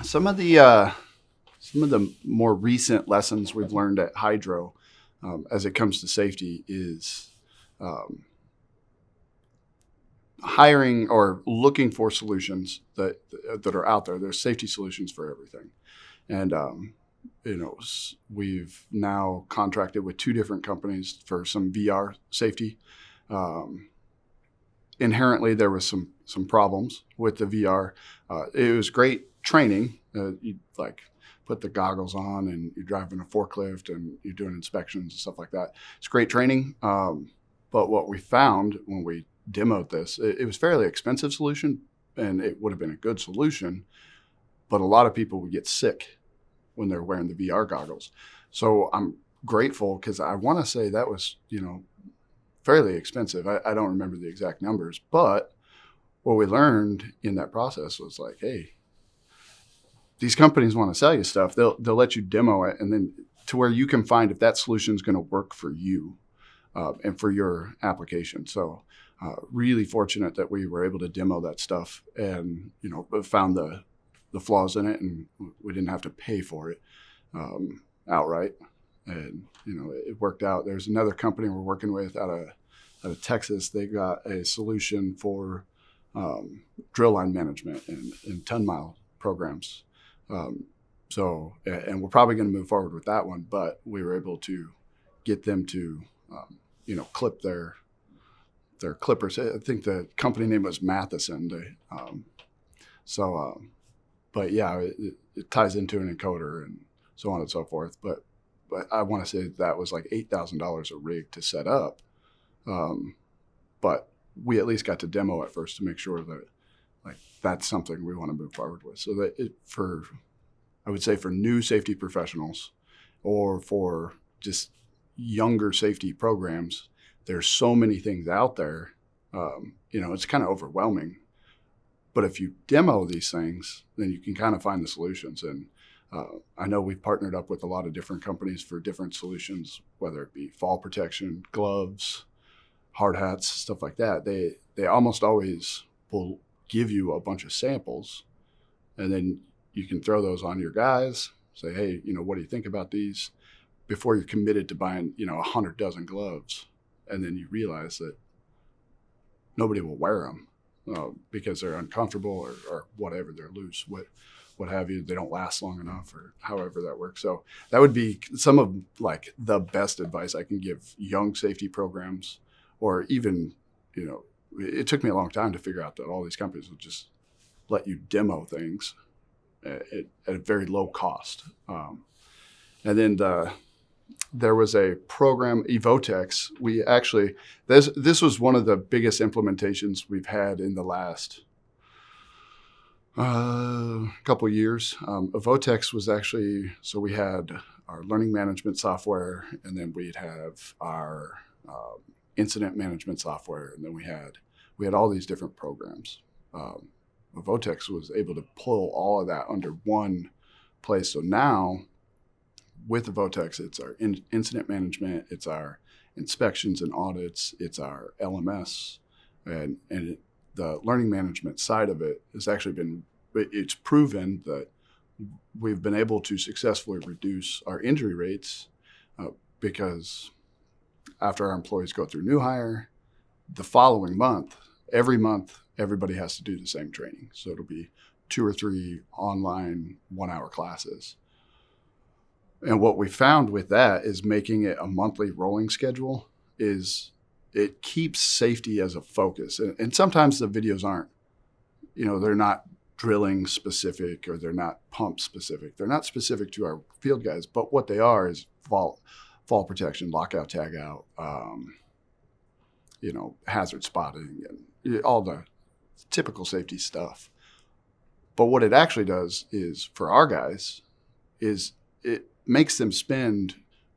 Some of the more recent lessons we've learned at Hydro, as it comes to safety, is um, hiring or looking for solutions that are out there. There's safety solutions for everything, and we've now contracted with two different companies for some VR safety. Um, Inherently, there was some problems with the VR. It was great training. You like put the goggles on and you're driving a forklift and you're doing inspections and stuff like that. It's great training. But what we found when we demoed this, it was a fairly expensive solution, and it would have been a good solution. But a lot of people would get sick when they're wearing the VR goggles. So I'm grateful because I want to say that was fairly expensive. I don't remember the exact numbers, but what we learned in that process was like, hey, these companies want to sell you stuff. They'll let you demo it, and then to where you can find if that solution is going to work for you and for your application. So really fortunate that we were able to demo that stuff and found the flaws in it, and we didn't have to pay for it outright. And it worked out. There's another company we're working with out of Texas. They got a solution for drill line management and ton mile programs. And we're probably going to move forward with that one, but we were able to get them to clip their clippers. I think the company name was Matheson. But yeah, it ties into an encoder and so on and so forth. But I want to say that was like $8,000 a rig to set up. But we at least got to demo it first to make sure that that's something we want to move forward with. So that I would say for new safety professionals or for just younger safety programs, there's so many things out there. It's kind of overwhelming. But if you demo these things, then you can kind of find the solutions. And I know we've partnered up with a lot of different companies for different solutions, whether it be fall protection, gloves, hard hats, stuff like that. They almost always will give you a bunch of samples, and then you can throw those on your guys, say, hey, what do you think about these? Before you're committed to buying, 100 dozen gloves. And then you realize that nobody will wear them because they're uncomfortable or whatever, they're loose, what have you. They don't last long enough or however that works. So that would be some of the best advice I can give young safety programs, or even, it took me a long time to figure out that all these companies would just let you demo things at a very low cost. And then there was a program, Evotex. We actually, this was one of the biggest implementations we've had in the last couple of years. Evotex was actually, so we had our learning management software, and then we'd have our incident management software, and then we had all these different programs. Evotex was able to pull all of that under one place. So now with Evotex, it's our incident management, it's our inspections and audits, it's our LMS, and the learning management side of it has actually it's proven that we've been able to successfully reduce our injury rates because after our employees go through new hire, the following month, every month, everybody has to do the same training. So it'll be 2 or 3 online 1-hour classes. And what we found with that is making it a monthly rolling schedule it keeps safety as a focus. And sometimes the videos aren't, they're not drilling specific or they're not pump specific. They're not specific to our field guys, but what they are is fall protection, lockout, tag out, hazard spotting and all the typical safety stuff. But what it actually does is for our guys is it makes them spend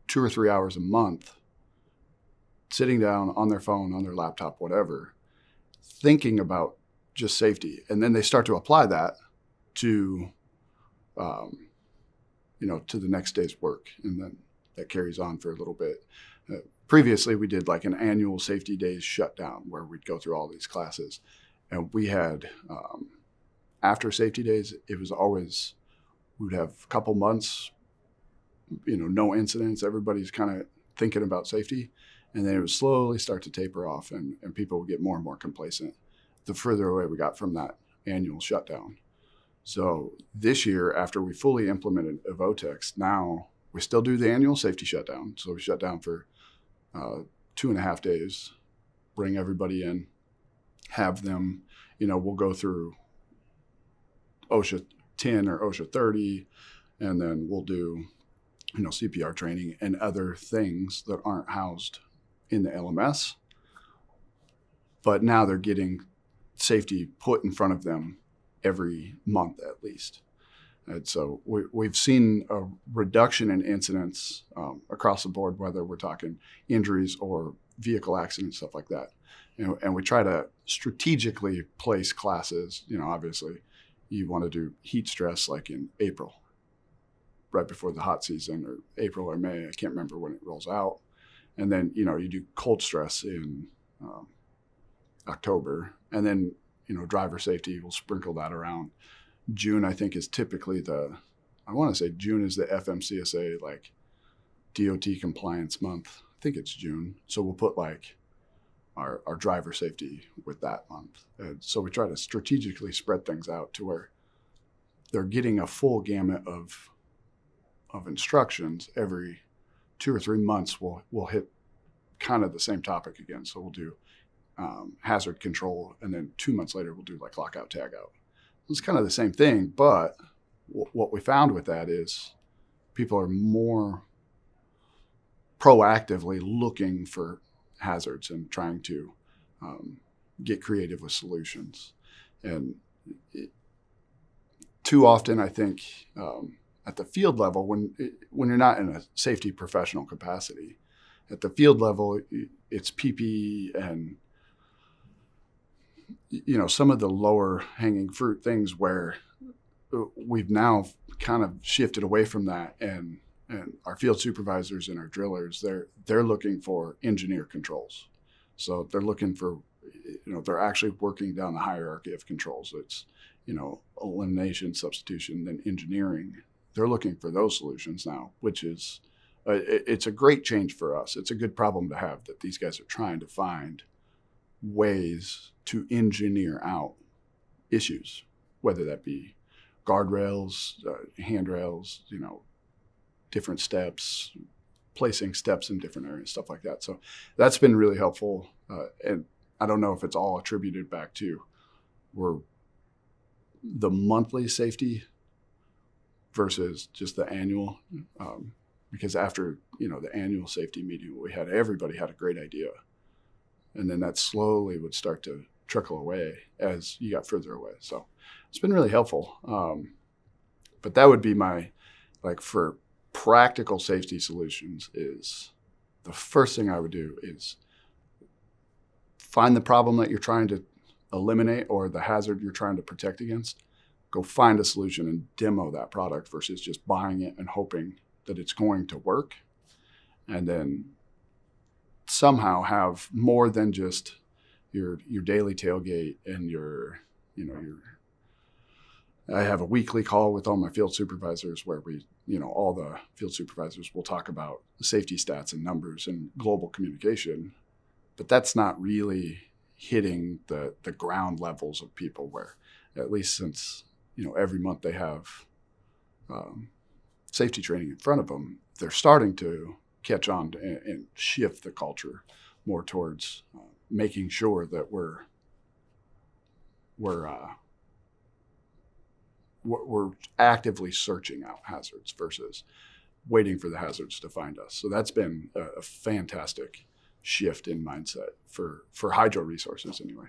2 or 3 hours a month sitting down on their phone, on their laptop, whatever, thinking about just safety. And then they start to apply that to, to the next day's work. And then that carries on for a little bit. Previously, we did like an annual safety days shutdown where we'd go through all these classes. And we had, after safety days, it was always we'd have a couple months, no incidents. Everybody's kind of thinking about safety. And then it would slowly start to taper off, and people would get more and more complacent the further away we got from that annual shutdown. So this year, after we fully implemented Evotex, now we still do the annual safety shutdown. So we shut down for 2.5 days, bring everybody in, have them, we'll go through OSHA 10 or OSHA 30, and then we'll do, CPR training and other things that aren't housed in the LMS. But now they're getting safety put in front of them every month at least. And so we've seen a reduction in incidents across the board, whether we're talking injuries or vehicle accidents, stuff like that. And we try to strategically place classes. Obviously, you want to do heat stress like in April, right before the hot season, or April or May. I can't remember when it rolls out. And then, you do cold stress in October. And then, driver safety, will sprinkle that around. June, I think, is typically June is the FMCSA, like, DOT compliance month. I think it's June. So we'll put, like, our driver safety with that month. And so we try to strategically spread things out to where they're getting a full gamut of instructions. Every 2 or 3 months, we'll hit kind of the same topic again. So we'll do hazard control, and then 2 months later, we'll do like lockout, tagout. It's kind of the same thing, but what we found with that is people are more proactively looking for hazards and trying to get creative with solutions. And too often, I think, at the field level, when you're not in a safety professional capacity, at the field level, it's PPE and some of the lower hanging fruit things where we've now kind of shifted away from that, and our field supervisors and our drillers, they're looking for engineer controls. So they're looking for, they're actually working down the hierarchy of controls. It's, elimination, substitution, then engineering. They're looking for those solutions now, which is, it's a great change for us. It's a good problem to have, that these guys are trying to find ways to engineer out issues, whether that be guardrails, handrails, different steps, placing steps in different areas, stuff like that. So that's been really helpful. And I don't know if it's all attributed back to the monthly safety versus just the annual. Because after, the annual safety meeting we had, everybody had a great idea. And then that slowly would start to trickle away as you got further away. So it's been really helpful. But that would be my, for practical safety solutions, is the first thing I would do is find the problem that you're trying to eliminate or the hazard you're trying to protect against. Go find a solution and demo that product versus just buying it and hoping that it's going to work. And then somehow have more than just your daily tailgate and I have a weekly call with all my field supervisors where we, all the field supervisors will talk about the safety stats and numbers and global communication, but that's not really hitting the ground levels of people, where at least since, every month they have safety training in front of them, they're starting to catch on and shift the culture more towards making sure that we're actively searching out hazards versus waiting for the hazards to find us. So that's been a fantastic shift in mindset for hydro resources anyway.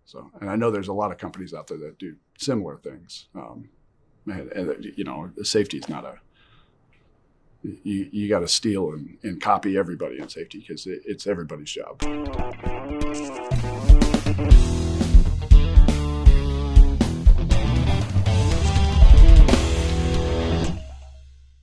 So, and I know there's a lot of companies out there that do similar things. And safety is not you got to steal and copy everybody in safety, because it's everybody's job.